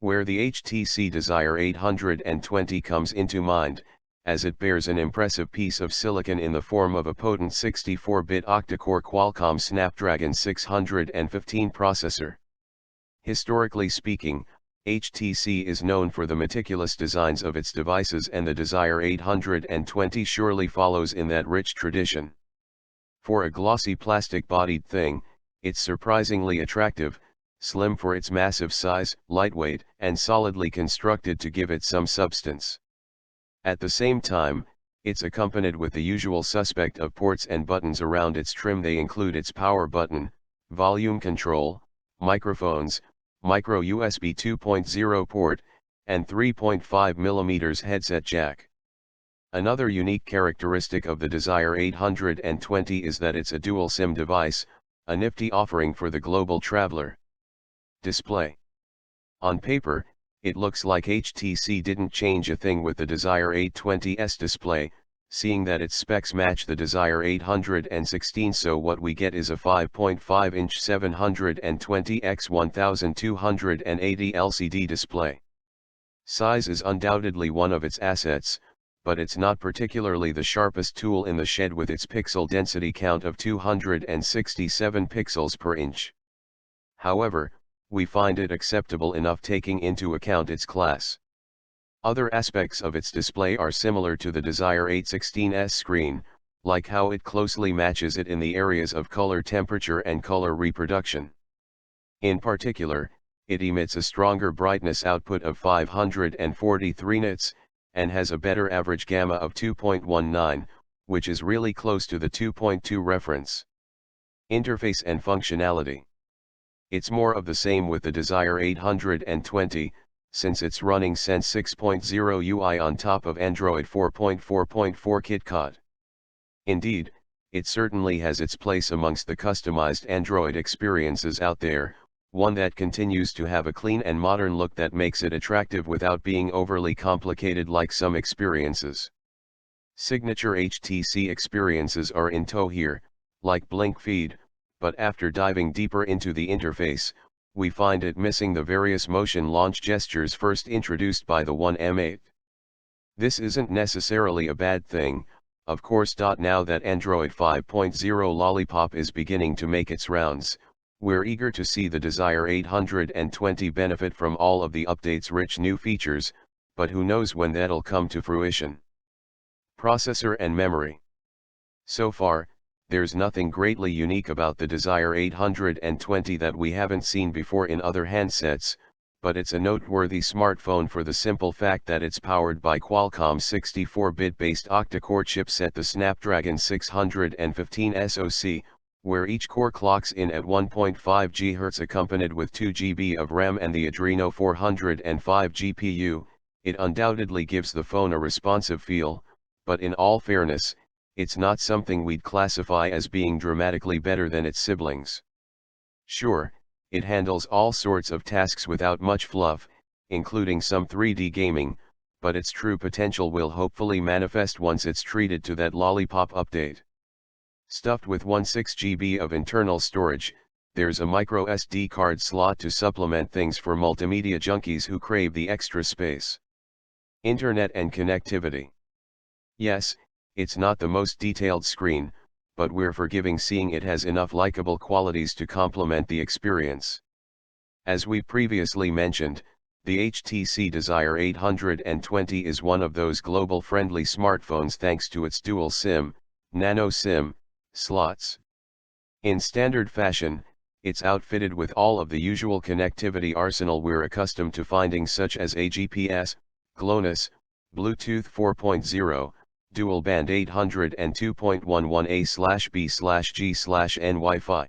where the HTC Desire 820 comes into mind, as it bears an impressive piece of silicon in the form of a potent 64-bit octa-core Qualcomm Snapdragon 615 processor. Historically speaking, HTC is known for the meticulous designs of its devices, and the Desire 820 surely follows in that rich tradition. For a glossy plastic-bodied thing, it's surprisingly attractive, slim for its massive size, lightweight, and solidly constructed to give it some substance. At the same time, it's accompanied with the usual suspect of ports and buttons around its trim. They include its power button, volume control, microphones, microUSB 2.0 port, and 3.5mm headset jack. Another unique characteristic of the Desire 820 is that it's a dual SIM device, a nifty offering for the global traveler. Display. On paper, it looks like HTC didn't change a thing with the Desire 820's display, seeing that its specs match the Desire 816, so what we get is a 5.5-inch 720 x 1280 LCD display. Size is undoubtedly one of its assets, but it's not particularly the sharpest tool in the shed with its pixel density count of 267 pixels per inch. However, we find it acceptable enough taking into account its class. Other aspects of its display are similar to the Desire 816's screen, like how it closely matches it in the areas of color temperature and color reproduction. In particular, it emits a stronger brightness output of 543 nits, and has a better average gamma of 2.19, which is really close to the 2.2 reference. Interface and functionality. It's more of the same with the Desire 820, since it's running Sense 6.0 UI on top of Android 4.4.4 KitKat. Indeed, it certainly has its place amongst the customized Android experiences out there, one that continues to have a clean and modern look that makes it attractive without being overly complicated like some experiences. Signature HTC experiences are in tow here, like Blink Feed, but after diving deeper into the interface, we find it missing the various motion launch gestures first introduced by the One M8. This isn't necessarily a bad thing, of course. Now that Android 5.0 Lollipop is beginning to make its rounds, we're eager to see the Desire 820 benefit from all of the update's rich new features, but who knows when that'll come to fruition. Processor and memory. So far, there's nothing greatly unique about the Desire 820 that we haven't seen before in other handsets, but it's a noteworthy smartphone for the simple fact that it's powered by Qualcomm's 64-bit based octa-core chipset, the Snapdragon 615 SoC, where each core clocks in at 1.5 GHz accompanied with 2 GB of RAM and the Adreno 405 GPU. It undoubtedly gives the phone a responsive feel, but in all fairness, it's not something we'd classify as being dramatically better than its siblings. Sure, it handles all sorts of tasks without much fluff, including some 3D gaming, but its true potential will hopefully manifest once it's treated to that Lollipop update. Stuffed with 16 GB of internal storage, there's a microSD card slot to supplement things for multimedia junkies who crave the extra space. Internet and connectivity. Yes, it's not the most detailed screen, but we're forgiving seeing it has enough likable qualities to complement the experience. As we previously mentioned, the HTC Desire 820 is one of those global-friendly smartphones thanks to its dual SIM, nano SIM, slots. In standard fashion, it's outfitted with all of the usual connectivity arsenal we're accustomed to finding, such as a GPS, GLONASS, Bluetooth 4.0, dual band 802.11a/b/g/n Wi-Fi.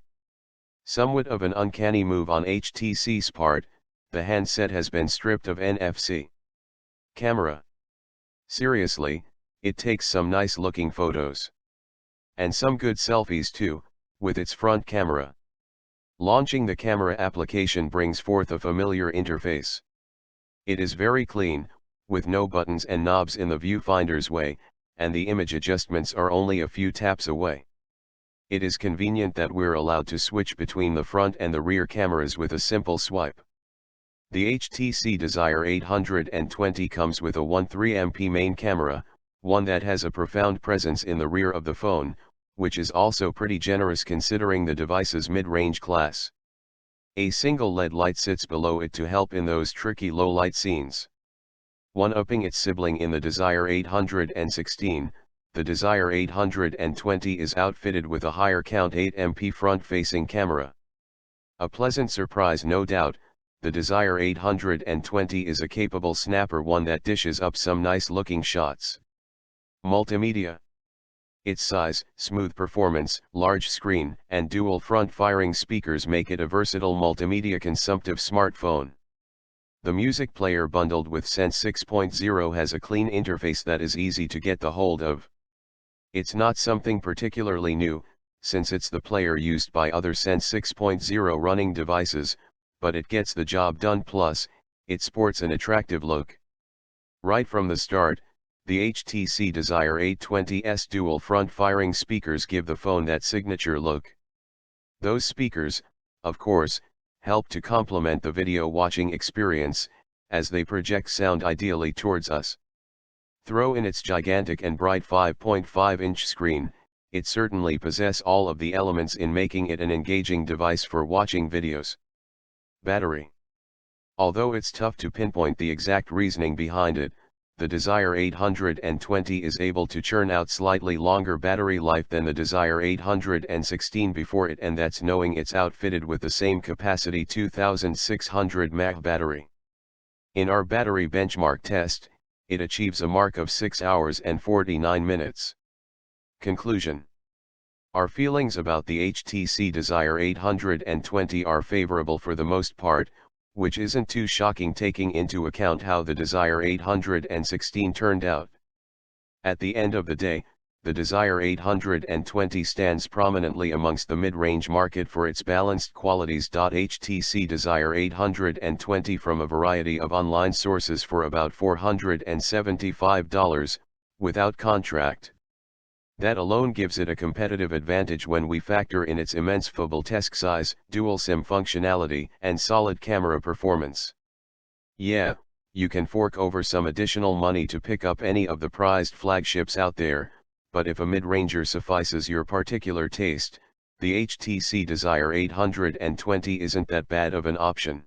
Somewhat of an uncanny move on HTC's part, the handset has been stripped of NFC. Camera. Seriously, it takes some nice looking photos. And some good selfies too, with its front camera. Launching the camera application brings forth a familiar interface. It is very clean, with no buttons and knobs in the viewfinder's way, and the image adjustments are only a few taps away. It is convenient that we're allowed to switch between the front and the rear cameras with a simple swipe. The HTC Desire 820 comes with a 13MP main camera, one that has a profound presence in the rear of the phone, which is also pretty generous considering the device's mid-range class. A single LED light sits below it to help in those tricky low-light scenes. One-upping its sibling in the Desire 816, the Desire 820 is outfitted with a higher count 8MP front-facing camera. A pleasant surprise no doubt, the Desire 820 is a capable snapper, one that dishes up some nice-looking shots. Multimedia. Its size, smooth performance, large screen, and dual front-firing speakers make it a versatile multimedia-consumptive smartphone. The music player bundled with Sense 6.0 has a clean interface that is easy to get the hold of. It's not something particularly new, since it's the player used by other Sense 6.0 running devices, but it gets the job done, plus, it sports an attractive look. Right from the start, the HTC Desire 820's dual front-firing speakers give the phone that signature look. Those speakers, of course, help to complement the video watching experience, as they project sound ideally towards us. Throw in its gigantic and bright 5.5-inch screen, it certainly possesses all of the elements in making it an engaging device for watching videos. Battery. Although it's tough to pinpoint the exact reasoning behind it, the Desire 820 is able to churn out slightly longer battery life than the Desire 816 before it, and that's knowing it's outfitted with the same capacity 2600 mAh battery. In our battery benchmark test, it achieves a mark of 6 hours and 49 minutes. Conclusion. Our feelings about the HTC Desire 820 are favorable for the most part, which isn't too shocking taking into account how the Desire 816 turned out. At the end of the day, the Desire 820 stands prominently amongst the mid-range market for its balanced qualities. HTC Desire 820 from a variety of online sources for about $475, without contract. That alone gives it a competitive advantage when we factor in its immense foldable desk size, dual SIM functionality, and solid camera performance. Yeah, you can fork over some additional money to pick up any of the prized flagships out there, but if a mid-ranger suffices your particular taste, the HTC Desire 820 isn't that bad of an option.